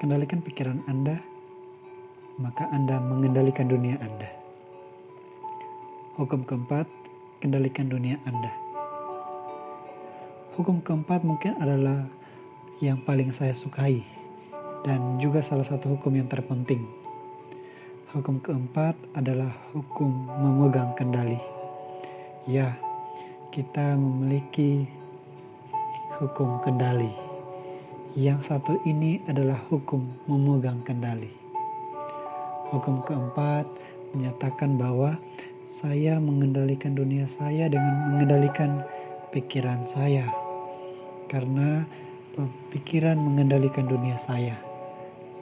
kendalikan pikiran Anda, maka Anda mengendalikan dunia Anda. Hukum keempat, kendalikan dunia Anda. Hukum keempat mungkin adalah yang paling saya sukai dan juga salah satu hukum yang terpenting. Hukum keempat adalah hukum memegang kendali. Ya, kita memiliki hukum kendali. Yang satu ini adalah hukum memegang kendali. Hukum keempat menyatakan bahwa saya mengendalikan dunia saya dengan mengendalikan pikiran saya. Karena pikiran mengendalikan dunia saya.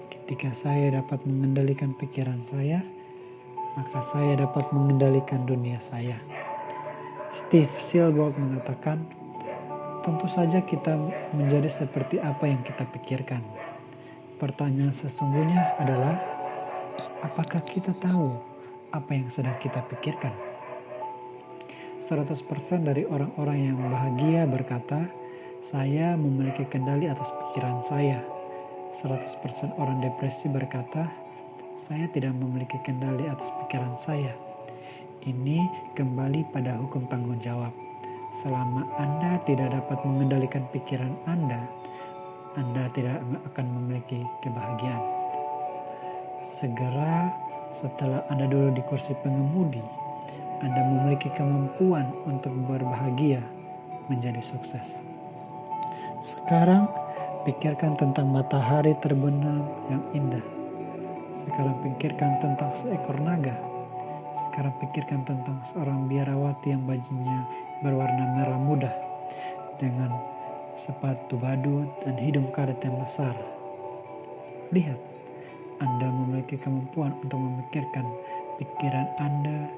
Ketika saya dapat mengendalikan pikiran saya, maka saya dapat mengendalikan dunia saya. Steve Silberg mengatakan, tentu saja kita menjadi seperti apa yang kita pikirkan. Pertanyaan sesungguhnya adalah, apakah kita tahu apa yang sedang kita pikirkan? 100% dari orang-orang yang bahagia berkata, saya memiliki kendali atas pikiran saya. 100% orang depresi berkata, saya tidak memiliki kendali atas pikiran saya. Ini kembali pada hukum tanggung jawab. Selama Anda tidak dapat mengendalikan pikiran Anda tidak akan memiliki kebahagiaan. Segera setelah Anda duduk di kursi pengemudi, Anda memiliki kemampuan untuk berbahagia menjadi sukses. Sekarang pikirkan tentang matahari terbenam yang indah. Sekarang pikirkan tentang seekor naga. Sekarang pikirkan tentang seorang biarawati yang bajunya berwarna merah muda dengan sepatu badut dan hidung karet yang besar. Lihat, Anda memiliki kemampuan untuk memikirkan pikiran Anda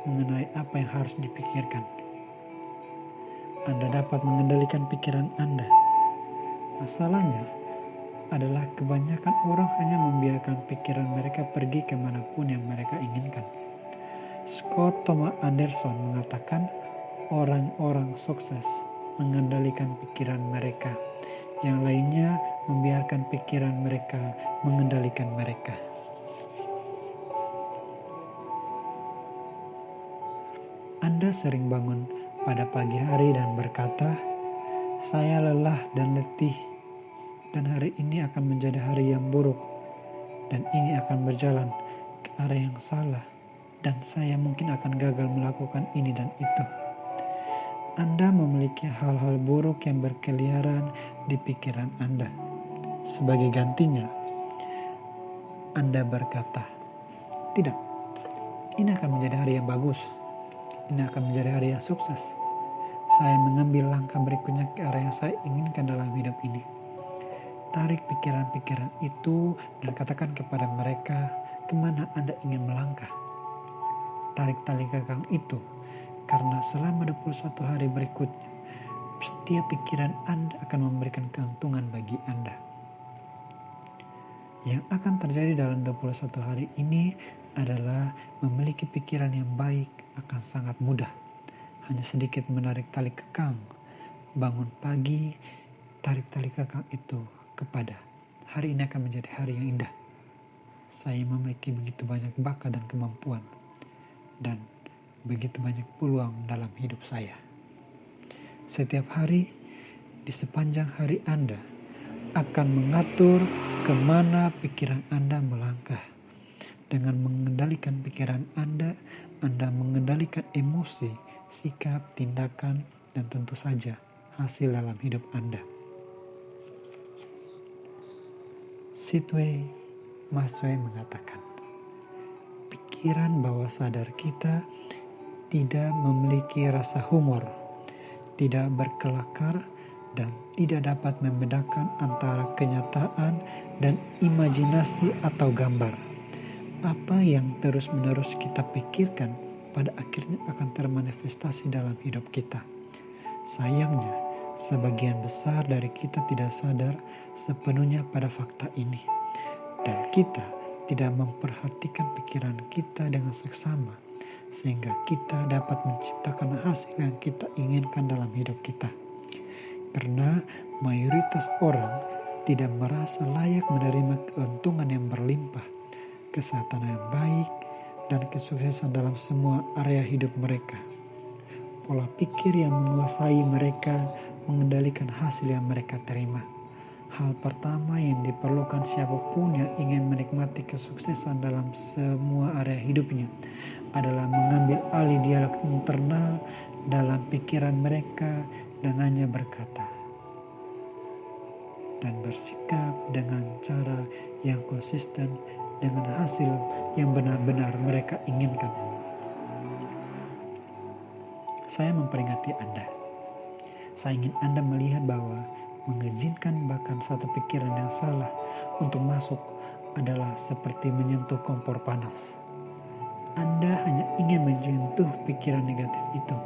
mengenai apa yang harus dipikirkan. Anda dapat mengendalikan pikiran Anda. Masalahnya adalah kebanyakan orang hanya membiarkan pikiran mereka pergi kemanapun yang mereka inginkan. Scott Thomas Anderson mengatakan orang-orang sukses mengendalikan pikiran mereka. Yang lainnya membiarkan pikiran mereka mengendalikan mereka. Anda sering bangun pada pagi hari dan berkata, saya lelah dan letih, dan hari ini akan menjadi hari yang buruk, dan ini akan berjalan ke arah yang salah, dan saya mungkin akan gagal melakukan ini dan itu. Anda memiliki hal-hal buruk yang berkeliaran di pikiran Anda. Sebagai gantinya, Anda berkata, tidak, ini akan menjadi hari yang bagus. Ini akan menjadi hari yang sukses. Saya mengambil langkah berikutnya ke arah yang saya inginkan dalam hidup ini. Tarik pikiran-pikiran itu dan katakan kepada mereka kemana Anda ingin melangkah. Tarik tali kekang itu, karena selama 21 hari berikutnya, setiap pikiran Anda akan memberikan keuntungan bagi Anda. Yang akan terjadi dalam 21 hari ini adalah memiliki pikiran yang baik akan sangat mudah. Hanya sedikit menarik tali kekang, bangun pagi, tarik tali kekang itu kepada hari ini akan menjadi hari yang indah. Saya memiliki begitu banyak bakat dan kemampuan dan begitu banyak peluang dalam hidup saya. Setiap hari di sepanjang hari Anda akan mengatur kemana pikiran Anda melangkah. Dengan mengendalikan pikiran Anda mengendalikan emosi, sikap, tindakan, dan tentu saja hasil dalam hidup Anda. Sidney Masway mengatakan, pikiran bawah sadar kita tidak memiliki rasa humor, tidak berkelakar, dan tidak dapat membedakan antara kenyataan dan imajinasi atau gambar. Apa yang terus-menerus kita pikirkan pada akhirnya akan termanifestasi dalam hidup kita. Sayangnya, sebagian besar dari kita tidak sadar sepenuhnya pada fakta ini. Dan kita tidak memperhatikan pikiran kita dengan seksama, sehingga kita dapat menciptakan hasil yang kita inginkan dalam hidup kita. Karena mayoritas orang tidak merasa layak menerima keuntungan yang berlimpah, kesehatan yang baik, dan kesuksesan dalam semua area hidup mereka. Pola pikir yang menguasai mereka mengendalikan hasil yang mereka terima. Hal pertama yang diperlukan siapapun yang ingin menikmati kesuksesan dalam semua area hidupnya adalah mengambil alih dialog internal dalam pikiran mereka dan hanya berkata dan bersikap dengan cara yang konsisten dengan hasil yang benar-benar mereka inginkan. Saya memperingati Anda. Saya ingin Anda melihat bahwa mengizinkan bahkan satu pikiran yang salah untuk masuk adalah seperti menyentuh kompor panas. Anda hanya ingin menyentuh pikiran negatif itu,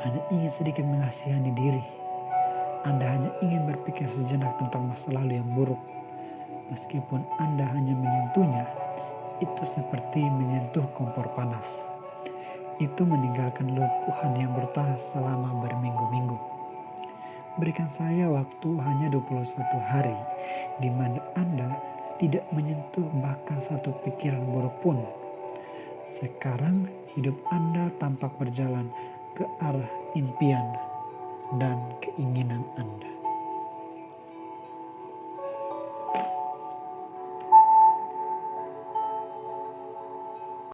hanya ingin sedikit mengasihani diri. Anda hanya ingin berpikir sejenak tentang masa lalu yang buruk. Meskipun Anda hanya menyentuhnya, itu seperti menyentuh kompor panas. Itu meninggalkan lepuhan yang bertahan selama berminggu-minggu. Berikan saya waktu hanya 21 hari, di mana Anda tidak menyentuh bahkan satu pikiran buruk pun. Sekarang hidup Anda tampak berjalan ke arah impian dan keinginan Anda.